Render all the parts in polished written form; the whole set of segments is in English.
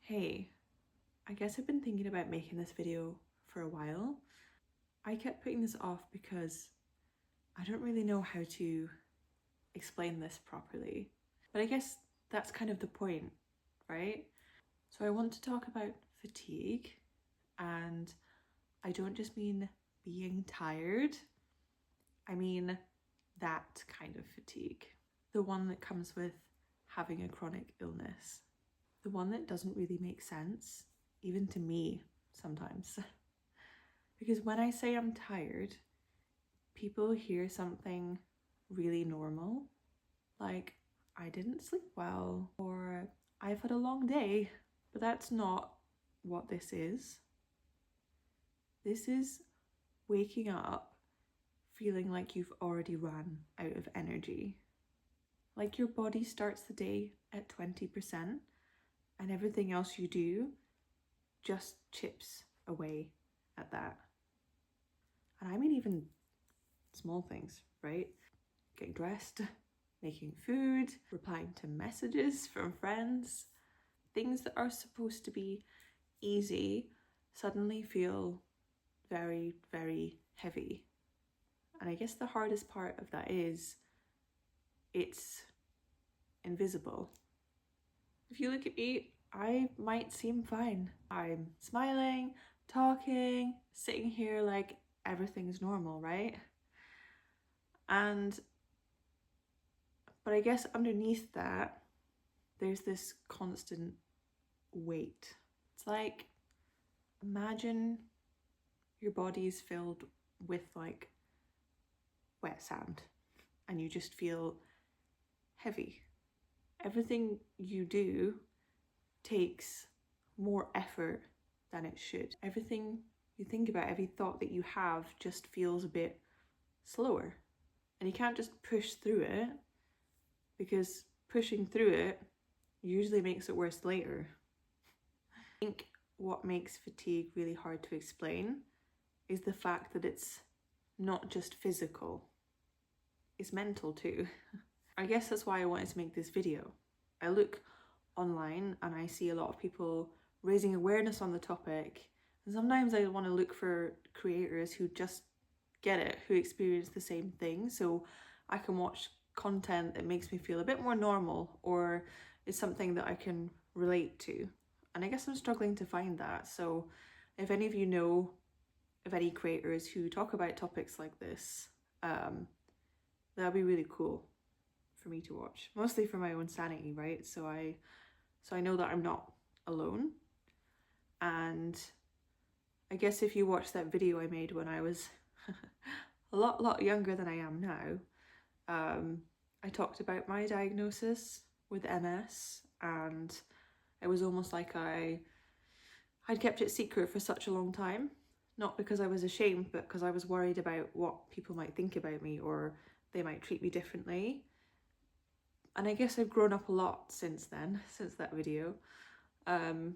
Hey, I guess I've been thinking about making this video for a while. I kept putting this off because I don't really know how to explain this properly. But I guess that's kind of the point, right? So I want to talk about fatigue, and I don't just mean being tired, I mean that kind of fatigue. The one that comes with having a chronic illness. The one that doesn't really make sense, even to me sometimes. Because when I say I'm tired, people hear something really normal, like I didn't sleep well, or I've had a long day, but that's not what this is. This is waking up feeling like you've already run out of energy. Like your body starts the day at 20% and everything else you do just chips away at that. And I mean even small things, right? Getting dressed, making food, replying to messages from friends. Things that are supposed to be easy suddenly feel very, very heavy. And I guess the hardest part of that is it's invisible. If you look at me, I might seem fine. I'm smiling, talking, sitting here like everything's normal, right? But I guess underneath that, there's this constant weight. It's like, imagine your body's filled with like wet sand and you just feel heavy. Everything you do takes more effort than it should. Everything you think about, every thought that you have just feels a bit slower. And you can't just push through it, because pushing through it usually makes it worse later. I think what makes fatigue really hard to explain is the fact that it's not just physical, it's mental too. I guess that's why I wanted to make this video. I look online and I see a lot of people raising awareness on the topic, and sometimes I want to look for creators who just get it, who experience the same thing, so I can watch content that makes me feel a bit more normal or is something that I can relate to. And I guess I'm struggling to find that. So if any of you know of any creators who talk about topics like this, that'd be really cool for me to watch, mostly for my own sanity, right? So I know that I'm not alone. And I guess if you watch that video I made when I was a lot younger than I am now, I talked about my diagnosis with MS, and it was almost like I'd kept it secret for such a long time, not because I was ashamed, but because I was worried about what people might think about me, or they might treat me differently. And I guess I've grown up a lot since then, since that video. And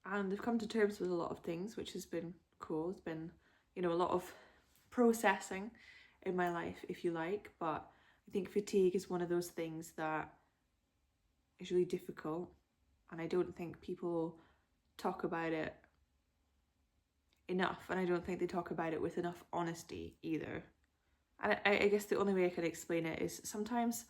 I've come to terms with a lot of things, which has been cool. It's been, a lot of processing in my life, if you like, but I think fatigue is one of those things that is really difficult, and I don't think people talk about it enough, and I don't think they talk about it with enough honesty either. And I guess the only way I could explain it is sometimes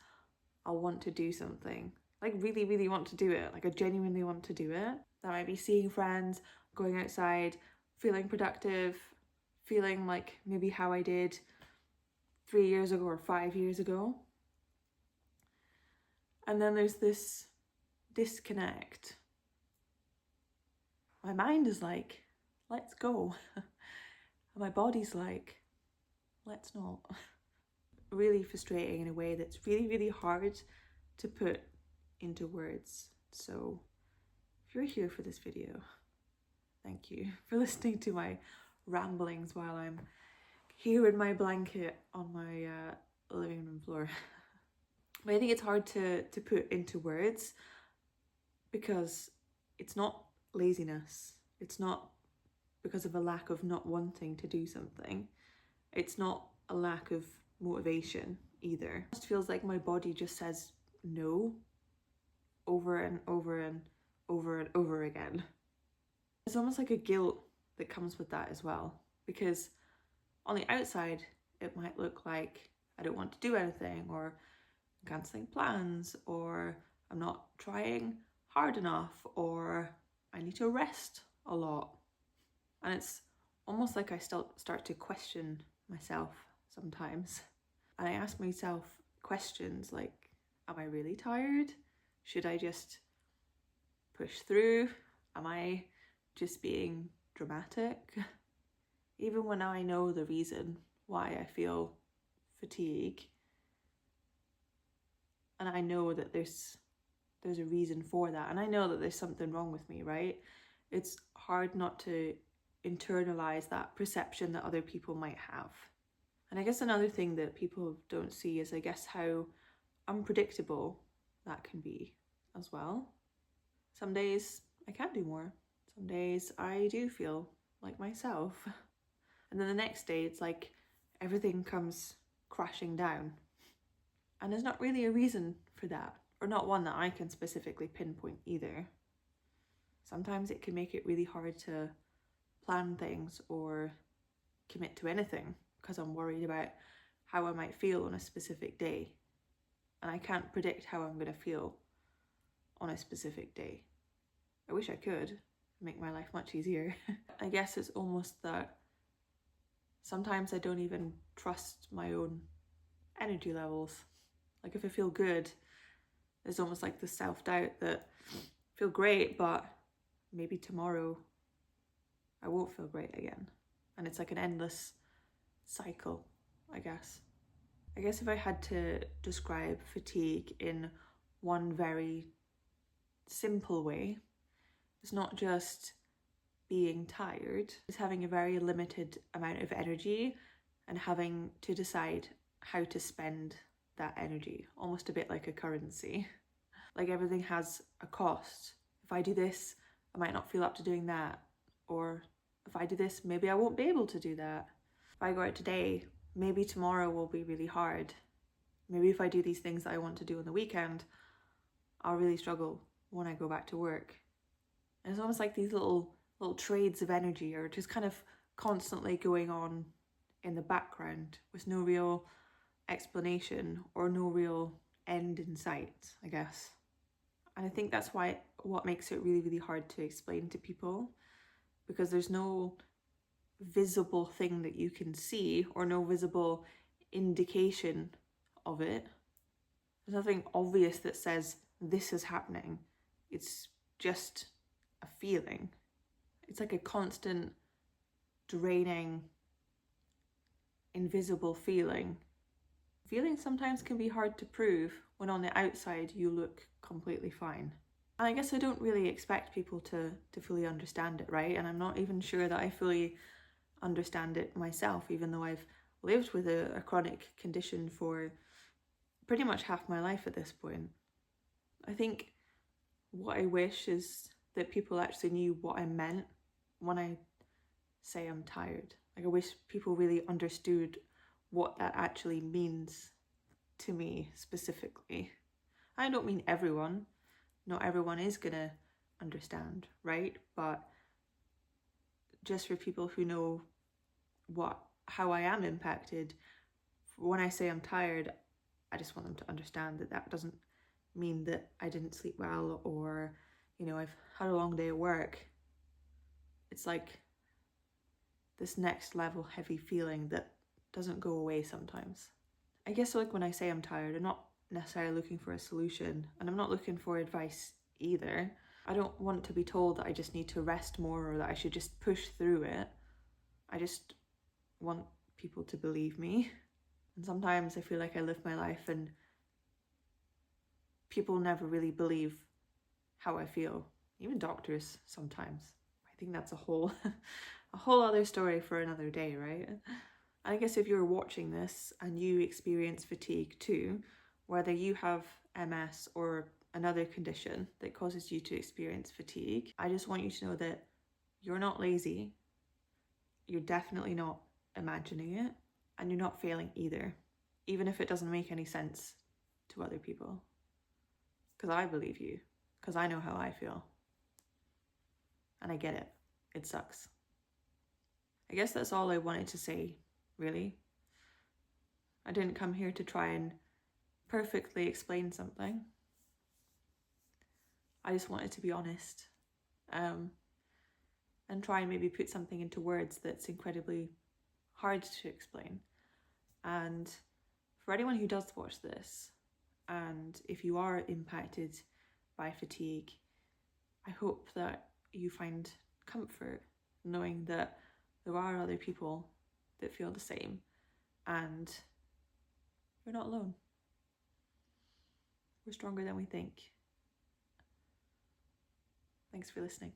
I'll want to do something, like really, really want to do it, like I genuinely want to do it. That might be seeing friends, going outside, feeling productive, feeling like maybe how I did 3 years ago or 5 years ago. And then there's this disconnect. My mind is like, let's go. And my body's like, let's not. Really frustrating in a way that's really, really hard to put into words. So if you're here for this video, thank you for listening to my ramblings while I'm here in my blanket on my living room floor. But I think it's hard to put into words because it's not laziness. It's not because of a lack of not wanting to do something. It's not a lack of motivation either. It just feels like my body just says no over and over and over and over again. It's almost like a guilt that comes with that as well, because on the outside, it might look like I don't want to do anything, or I'm cancelling plans, or I'm not trying hard enough, or I need to rest a lot. And it's almost like I still start to question myself sometimes. And I ask myself questions like, am I really tired? Should I just push through? Am I just being dramatic? Even when I know the reason why I feel fatigue, and I know that there's a reason for that, and I know that there's something wrong with me, right? It's hard not to internalize that perception that other people might have. And I guess another thing that people don't see is, I guess, how unpredictable that can be as well. Some days I can do more. Some days I do feel like myself. And then the next day it's like everything comes crashing down. And there's not really a reason for that, or not one that I can specifically pinpoint either. Sometimes it can make it really hard to plan things or commit to anything because I'm worried about how I might feel on a specific day. And I can't predict how I'm going to feel on a specific day. I wish I could make my life much easier. I guess it's almost that sometimes I don't even trust my own energy levels. Like if I feel good, there's almost like the self-doubt that I feel great, but maybe tomorrow I won't feel great again. And it's like an endless cycle, I guess. I guess if I had to describe fatigue in one very simple way, it's not just being tired, it's having a very limited amount of energy and having to decide how to spend that energy, almost a bit like a currency. Like everything has a cost. If I do this, I might not feel up to doing that. Or if I do this, maybe I won't be able to do that. If I go out today, maybe tomorrow will be really hard. Maybe if I do these things that I want to do on the weekend, I'll really struggle when I go back to work. And it's almost like these little trades of energy are just kind of constantly going on in the background with no real explanation or no real end in sight, I guess. And I think that's what makes it really, really hard to explain to people, because there's no visible thing that you can see or no visible indication of it. There's nothing obvious that says this is happening. It's just a feeling. It's like a constant draining, invisible feeling. Feelings sometimes can be hard to prove when on the outside you look completely fine. And I guess I don't really expect people to fully understand it, right? And I'm not even sure that I fully understand it myself, even though I've lived with a chronic condition for pretty much half my life at this point. I think what I wish is that people actually knew what I meant when I say I'm tired. Like I wish people really understood what that actually means to me specifically. I don't mean everyone. Not everyone is gonna understand, right? But just for people who know how I am impacted, when I say I'm tired, I just want them to understand that that doesn't mean that I didn't sleep well, or, you know, I've had a long day at work. It's like this next level heavy feeling that doesn't go away sometimes. I guess like when I say I'm tired, I'm not necessarily looking for a solution, and I'm not looking for advice either. I don't want to be told that I just need to rest more or that I should just push through it. I just want people to believe me. And sometimes I feel like I live my life and people never really believe how I feel. Even doctors sometimes. I think that's a whole other story for another day, right? I guess if you're watching this and you experience fatigue too, whether you have MS or another condition that causes you to experience fatigue, I just want you to know that you're not lazy, you're definitely not imagining it, and you're not failing either, even if it doesn't make any sense to other people. Because I believe you, because I know how I feel. And I get it. It sucks. I guess that's all I wanted to say, really. I didn't come here to try and perfectly explain something. I just wanted to be honest, and try and maybe put something into words that's incredibly hard to explain. And for anyone who does watch this, and if you are impacted by fatigue, I hope that you find comfort knowing that there are other people that feel the same, and you're not alone. We're stronger than we think. Thanks for listening.